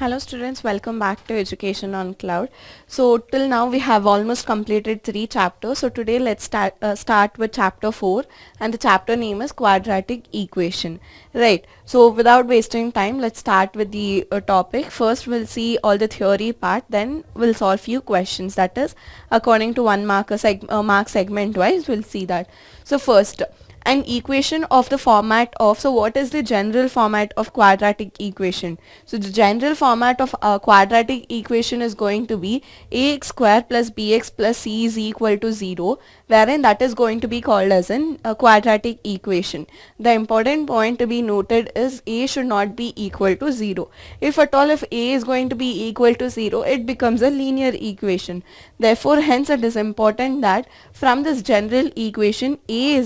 Hello students, welcome back to Education on Cloud. So till now we have almost completed 3 chapters. So today let's start with chapter 4, and the chapter name is Quadratic Equation. Right. So without wasting time, let's start with the topic. First we'll see all the theory part, then we'll solve few questions. That is according to one mark segment wise, we'll see that. So first, an equation of the format of, so what is the general format of quadratic equation? So the general format of a quadratic equation is going to be ax square plus bx plus c is equal to 0, wherein that is going to be called as a quadratic equation. The important point to be noted is a should not be equal to 0. If at all if a is going to be equal to 0, it becomes a linear equation. Therefore, hence it is important that from this general equation a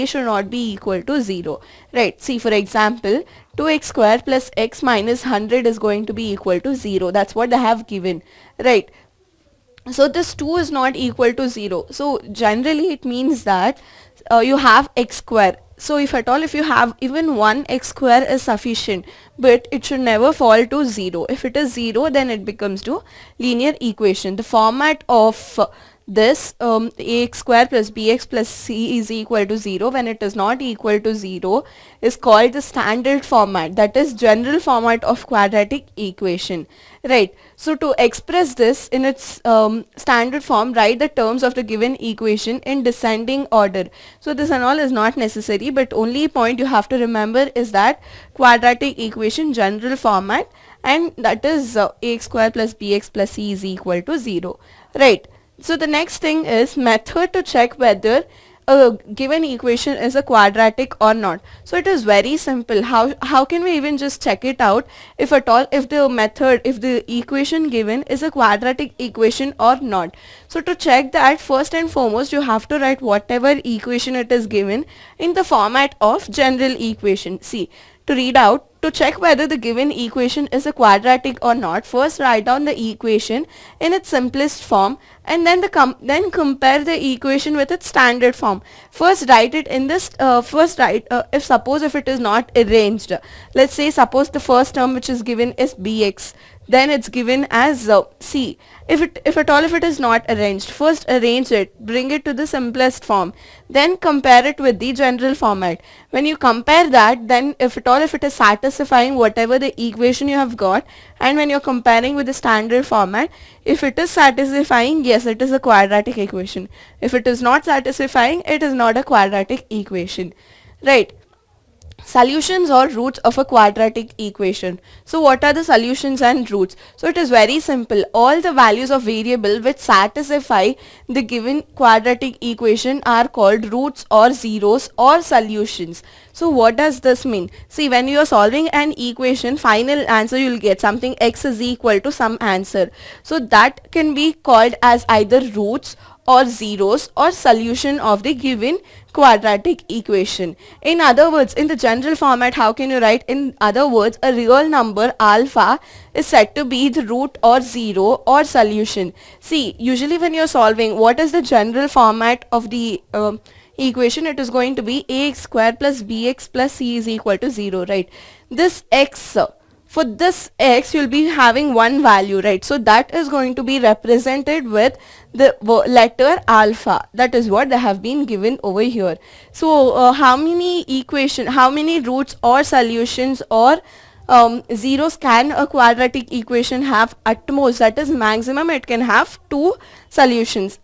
should not be equal to 0. Right. See, for example, 2x square plus x minus 100 is going to be equal to 0. That's what they have given. Right. So this 2 is not equal to 0. So generally it means that you have x square. So if at all if you have even one x square is sufficient, but it should never fall to 0. If it is 0, then it becomes to linear equation. The format of this ax square plus bx plus c is equal to 0 when it is not equal to 0 is called the standard format, that is general format of quadratic equation. Right. So to express this in its standard form, write the terms of the given equation in descending order. So this and all is not necessary, but only point you have to remember is that quadratic equation general format, and that is ax square plus bx plus c is equal to 0. Right. So the next thing is method to check whether a given equation is a quadratic or not. So it is very simple. How can we even just check it out if at all if the equation given is a quadratic equation or not? So to check that, first and foremost you have to write whatever equation it is given in the format of general equation. See, to read out, to check whether the given equation is a quadratic or not, first write down the equation in its simplest form, and then compare the equation with its standard form. First write it in this if suppose if it is not arranged, let's say suppose the first term which is given is bx, then it's given as c. If it is not arranged, first arrange it, bring it to the simplest form, then compare it with the general format. When you compare that, then if it is satisfying whatever the equation you have got, and when you're comparing with the standard format, if it is satisfying, yes, it is a quadratic equation. If it is not satisfying, it is not a quadratic equation. Right. Solutions or roots of a quadratic equation. So what are the solutions and roots? So it is very simple. All the values of variable which satisfy the given quadratic equation are called roots or zeros or solutions. So what does this mean? See, when you are solving an equation, final answer you will get something x is equal to some answer. So that can be called as either roots or zeros or solution of the given quadratic equation. In other words, in the general format, how can you write? In other words, a real number alpha is said to be the root or zero or solution. See, usually when you're solving, what is the general format of the equation? It is going to be ax square plus bx plus c is equal to 0, right? This x, for this x you'll be having one value, right? So that is going to be represented with the letter alpha. That is what they have been given over here. So how many roots or solutions or zeros can a quadratic equation have? At most, that is maximum, it can have 2 solutions.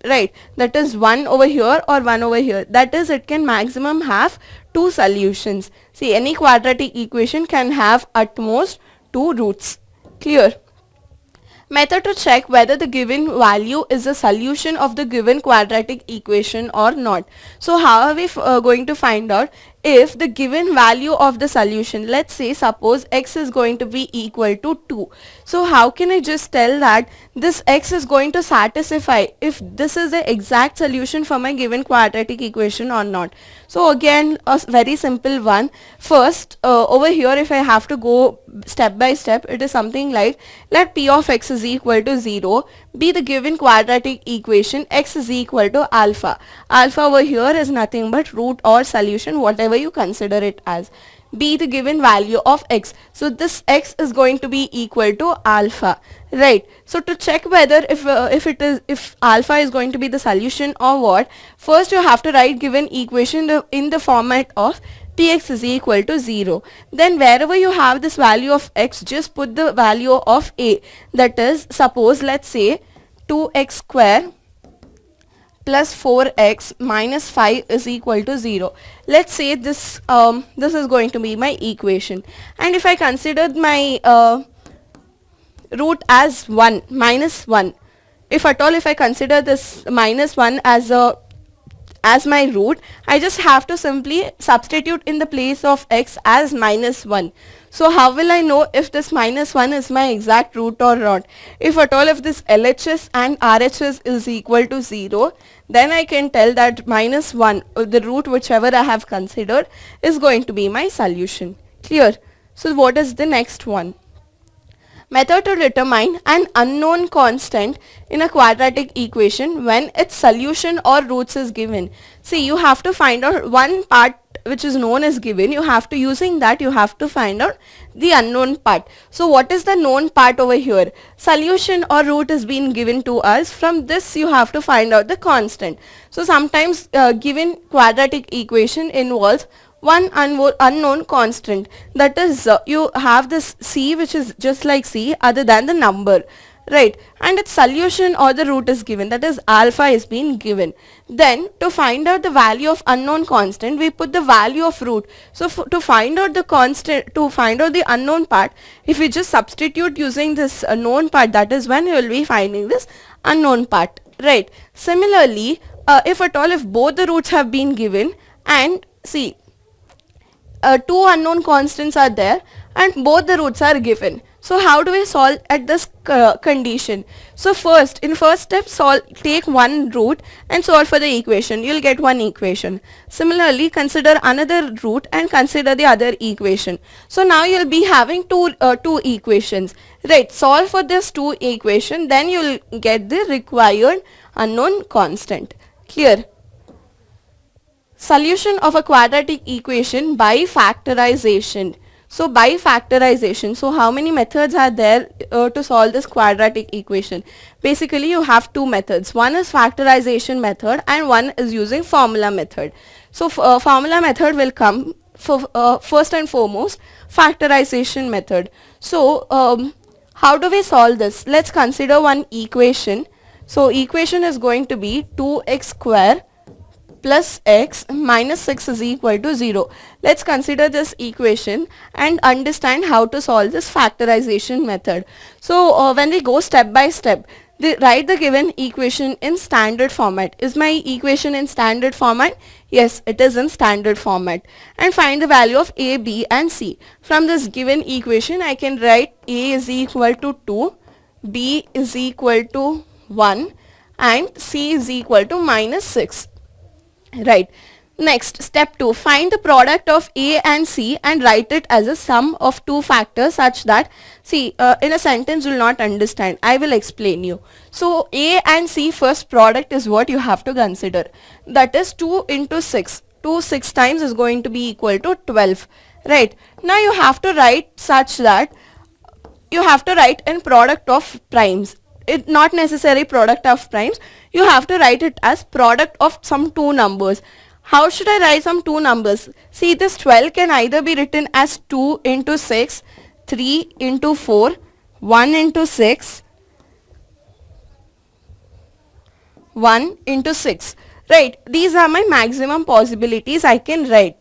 Right, that is one over here or one over here. That is, it can maximum have 2 solutions. See, any quadratic equation can have at most 2 roots. Clear? Method to check whether the given value is a solution of the given quadratic equation or not. So how are we going to find out if the given value of the solution, let's say suppose x is going to be equal to 2. So how can I just tell that this x is going to satisfy if this is the exact solution for my given quadratic equation or not? So again, a very simple one. First over here, if I have to go step by step, it is something like, let p of x is equal to 0 be the given quadratic equation x is equal to alpha. Alpha over here is nothing but root or solution, whatever you consider it as. be the given value of x. So this x is going to be equal to alpha, right? So to check whether if alpha is going to be the solution or what, first you have to write given equation in the format of Tx is equal to 0. Then wherever you have this value of x, just put the value of a. That is, suppose let's say 2x square plus 4x minus 5 is equal to 0. Let's say this this is going to be my equation, and if I considered my root as 1 minus 1, if at all if I consider this minus 1 as my root, I just have to simply substitute in the place of x as minus 1. So how will I know if this minus 1 is my exact root or not? If at all if this LHS and RHS is equal to 0, then I can tell that minus 1, the root whichever I have considered, is going to be my solution. Clear? So what is the next one? Method to determine an unknown constant in a quadratic equation when its solution or roots is given. See, you have to find out one part which is known as given. You have to, using that, you have to find out the unknown part. So what is the known part over here? Solution or root is being given to us. From this you have to find out the constant. So sometimes given quadratic equation involves one unknown constant, that is you have this c which is just like c other than the number, right, and its solution or the root is given, that is alpha is being given. Then to find out the value of unknown constant, we put the value of root. So to find out the constant, to find out the unknown part, if we just substitute using this known part, that is when you will be finding this unknown part, right? Similarly, if at all if both the roots have been given, and see, two unknown constants are there and both the roots are given. So how do we solve at this condition? So first, in first step, take one root and solve for the equation. You'll get one equation. Similarly, consider another root and consider the other equation. So now you'll be having two equations, right? Solve for this two equation, then you'll get the required unknown constant. Clear? Solution of a quadratic equation by factorization. So by factorization, so how many methods are there to solve this quadratic equation? Basically you have two methods. One is factorization method and one is using formula method. So formula method will come for first and foremost, factorization method. So how do we solve this? Let's consider one equation. So equation is going to be 2x square plus x minus 6 is equal to 0. Let's consider this equation and understand how to solve this factorization method. So when we go step by step, write the given equation in standard format. Is my equation in standard format? Yes, it is in standard format. And find the value of a, b and c. From this given equation, I can write a is equal to 2, b is equal to 1 and c is equal to minus 6. Right. Next, step 2. Find the product of a and c and write it as a sum of two factors such that, see, in a sentence you will not understand. I will explain you. So a and c first product is what you have to consider. That is 2 into 6. 2 6 times is going to be equal to 12. Right. Now you have to write such that you have to write in product of primes. It not necessary product of primes. You have to write it as product of some two numbers. How should I write some two numbers? See, this 12 can either be written as 2 into 6, 3 into 4, 1 into 6, 1 into 6. Right. These are my maximum possibilities I can write.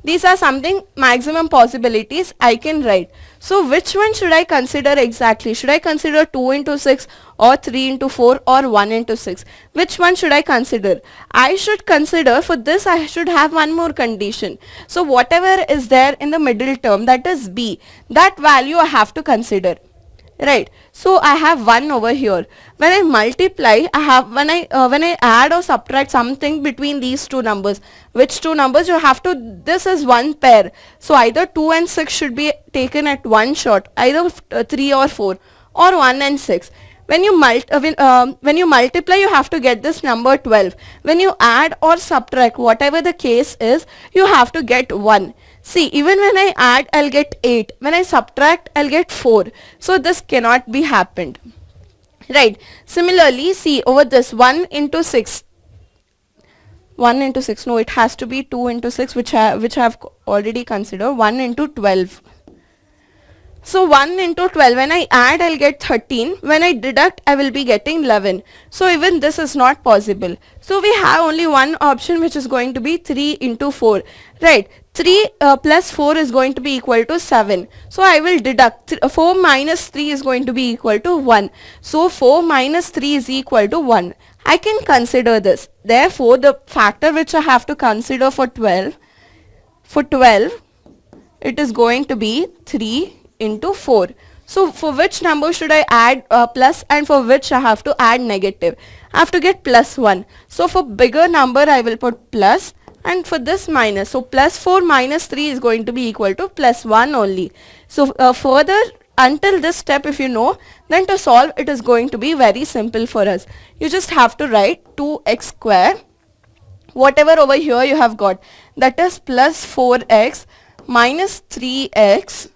These are something maximum possibilities I can write. So which one should I consider exactly? Should I consider 2 into 6 or 3 into 4 or 1 into 6? Which one should I consider? I should consider, for this I should have one more condition. So whatever is there in the middle term, that is b, that value I have to consider. Right. So I have 1 over here. When I multiply, I have, when I add or subtract something between these two numbers, which two numbers you have to, this is one pair. So either 2 and 6 should be taken at one shot, either 3 or 4, or 1 and 6. when you multiply, you have to get this number 12. When you add or subtract, whatever the case is, you have to get 1. See, even when I add, I'll get 8. When I subtract, I'll get 4. So this cannot be happened. Right. Similarly, see over this 1 into 6. 1 into 6, no, it has to be 2 into 6, which I have already considered. 1 into 12. So 1 into 12, when I add, I'll get 13. When I deduct, I will be getting 11. So even this is not possible. So we have only one option, which is going to be 3 into 4. Right. 3 plus 4 is going to be equal to 7. So I will deduct. 4 minus 3 is going to be equal to 1. So 4 minus 3 is equal to 1. I can consider this. Therefore, the factor which I have to consider for 12, it is going to be 3 into 4. So for which number should I add plus, and for which I have to add negative? I have to get plus 1. So for bigger number I will put plus, and for this minus. So plus 4 minus 3 is going to be equal to plus 1 only. So further, until this step, if you know, then to solve it is going to be very simple for us. You just have to write 2x square, whatever over here you have got, that is plus 4x minus 3x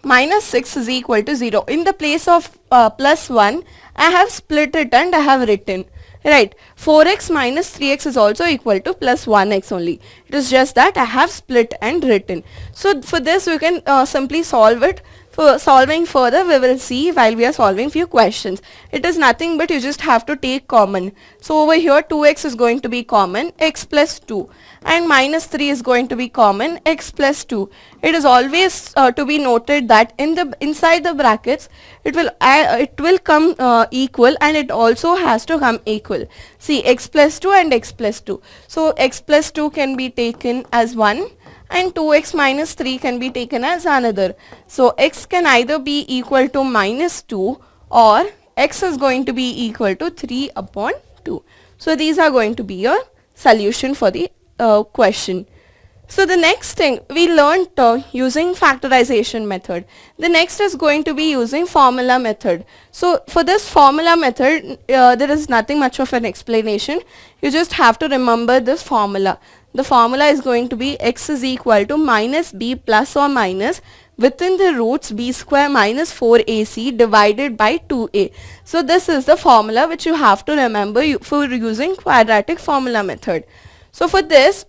minus 6 is equal to 0. In the place of plus 1, I have split it and I have written. Right, 4x minus 3x is also equal to plus 1x only. It is just that I have split and written. So for this we can simply solve it. For solving further, we will see while we are solving few questions. It is nothing but you just have to take common. So over here 2x is going to be common, x plus 2, and minus 3 is going to be common, x plus 2. It is always to be noted that inside the brackets it will come equal, and it also has to come equal. See, x plus 2 and x plus 2. So x plus 2 can be taken as 1, and 2x minus 3 can be taken as another. So x can either be equal to minus 2, or x is going to be equal to 3 upon 2. So these are going to be your solution for the question. So the next thing we learned using factorization method. The next is going to be using formula method. So for this formula method, there is nothing much of an explanation. You just have to remember this formula. The formula is going to be x is equal to minus b plus or minus within the roots b square minus 4ac divided by 2a. So this is the formula which you have to remember for using quadratic formula method. So for this,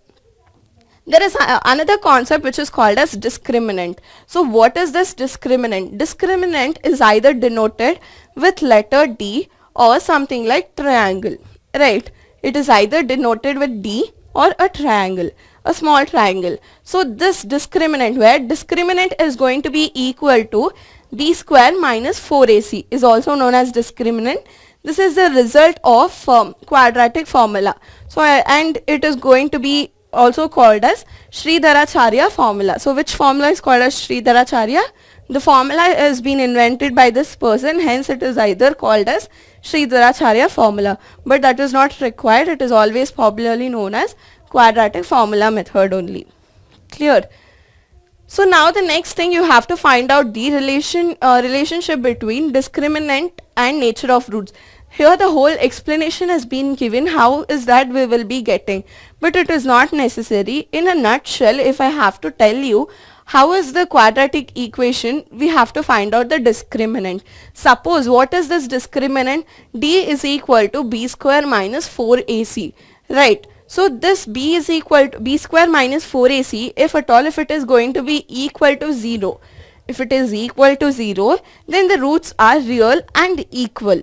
there is another concept which is called as discriminant. So what is this discriminant? Discriminant is either denoted with letter D or something like triangle. Right? It is either denoted with D or a triangle, a small triangle. So this discriminant, where discriminant is going to be equal to b square minus 4ac, is also known as discriminant. This is the result of quadratic formula. So and it is going to be also called as Sridharacharya formula. So which formula is called as Sridharacharya? The formula has been invented by this person, hence it is either called as Sridharacharya formula, but that is not required. It is always popularly known as quadratic formula method only. Clear? So now the next thing, you have to find out the relationship between discriminant and nature of roots. Here the whole explanation has been given, how is that we will be getting, but it is not necessary. In a nutshell, if I have to tell you how is the quadratic equation, we have to find out the discriminant. Suppose, what is this discriminant? D is equal to b square minus 4ac, right? So this b is equal to b square minus 4ac, if at all, if it is going to be equal to 0, if it is equal to 0, then the roots are real and equal.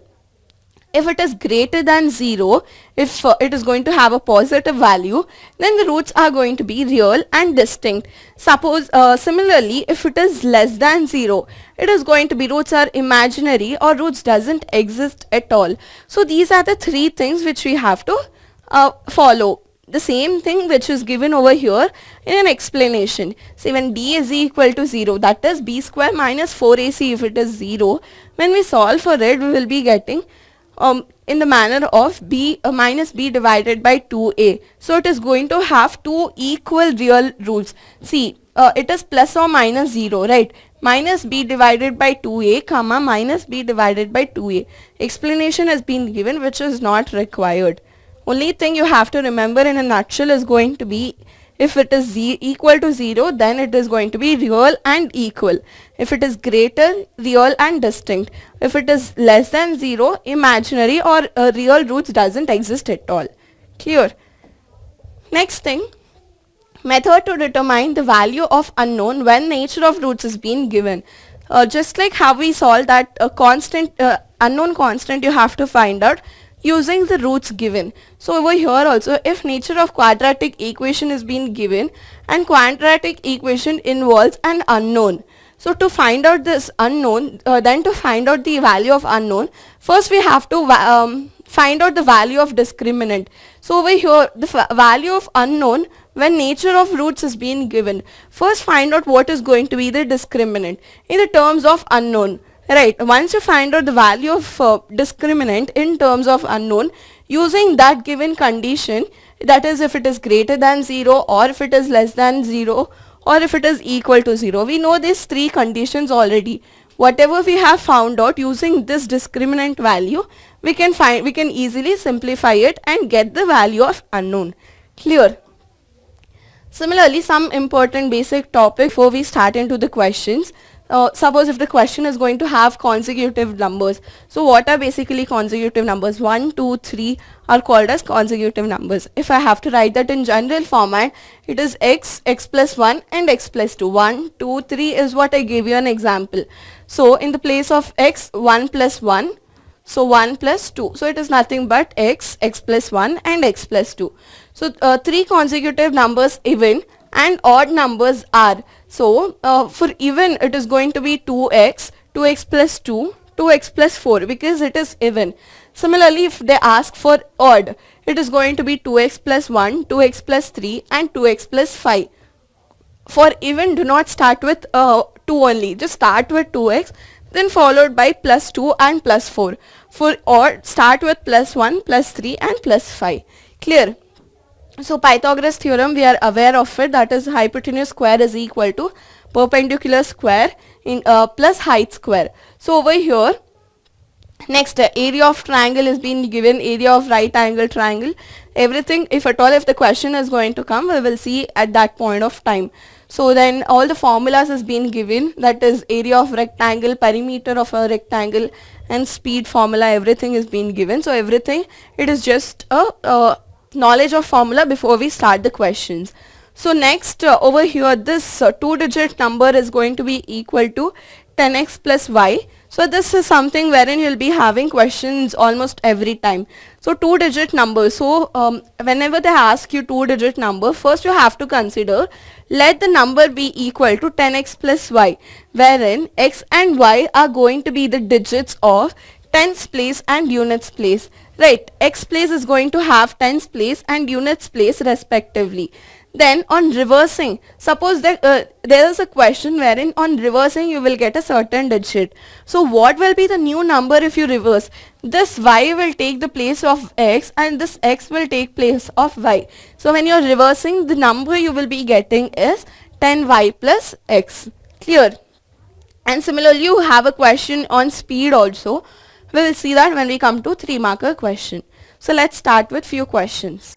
If it is greater than 0, if it is going to have a positive value, then the roots are going to be real and distinct. Suppose similarly, if it is less than 0, it is going to be roots are imaginary, or roots doesn't exist at all. So these are the three things which we have to follow. The same thing which is given over here in an explanation. See, when d is equal to 0, that is b square minus 4ac, if it is 0, when we solve for it, we will be getting in the manner of b minus b divided by 2a. So it is going to have two equal real roots. See, it is plus or minus 0, right? Minus b divided by 2a comma minus b divided by 2a. Explanation has been given which is not required. Only thing you have to remember in a nutshell is going to be, if it is equal to 0, then it is going to be real and equal. If it is greater, real and distinct. If it is less than 0, imaginary or real roots doesn't exist at all. Clear? Next thing, method to determine the value of unknown when nature of roots is being given. Just like how we solved that unknown constant, you have to find out using the roots given. So over here also, if nature of quadratic equation is being given and quadratic equation involves an unknown. So to find out this unknown, then to find out the value of unknown, first we have to find out the value of discriminant. So over here, the value of unknown when nature of roots is being given. First find out what is going to be the discriminant in the terms of unknown. Right, once you find out the value of discriminant in terms of unknown, using that given condition, that is if it is greater than 0 or if it is less than 0 or if it is equal to 0. We know these three conditions already. Whatever we have found out using this discriminant value, we can easily simplify it and get the value of unknown. Clear? Similarly, some important basic topic before we start into the questions. Suppose if the question is going to have consecutive numbers. So what are basically consecutive numbers? 1, 2, 3 are called as consecutive numbers. If I have to write that in general format, it is x, x plus 1 and x plus 2. 1, 2, 3 is what I gave you an example. So in the place of x, 1 plus 1. So 1 plus 2. So it is nothing but x, x plus 1 and x plus 2. So three consecutive numbers even and odd numbers are. So for even it is going to be 2x, 2x plus 2, 2x plus 4 because it is even. Similarly, if they ask for odd, it is going to be 2x plus 1, 2x plus 3 and 2x plus 5. For even, do not start with 2 only, just start with 2x then followed by plus 2 and plus 4. For odd, start with plus 1, plus 3 and plus 5. Clear? So Pythagoras theorem, we are aware of it, that is hypotenuse square is equal to perpendicular square in plus height square. So over here, next area of triangle is being given, area of right angle triangle, everything. If at all if the question is going to come, we will see at that point of time. So then all the formulas is being given, that is area of rectangle, perimeter of a rectangle and speed formula, everything is being given. So everything, it is just a knowledge of formula before we start the questions. So next over here, this 2-digit number is going to be equal to 10x plus y. So this is something wherein you'll be having questions almost every time. So 2-digit number. So whenever they ask you 2-digit number, first you have to consider, let the number be equal to 10x plus y, wherein x and y are going to be the digits of tens place and units place. Right, x place is going to have tens place and units place respectively. Then on reversing, suppose that there is a question wherein on reversing you will get a certain digit. So what will be the new number if you reverse? This y will take the place of x and this x will take place of y. So when you are reversing, the number you will be getting is 10y plus x. Clear? And similarly, you have a question on speed also. We will see that when we come to 3-marker question. So let's start with few questions.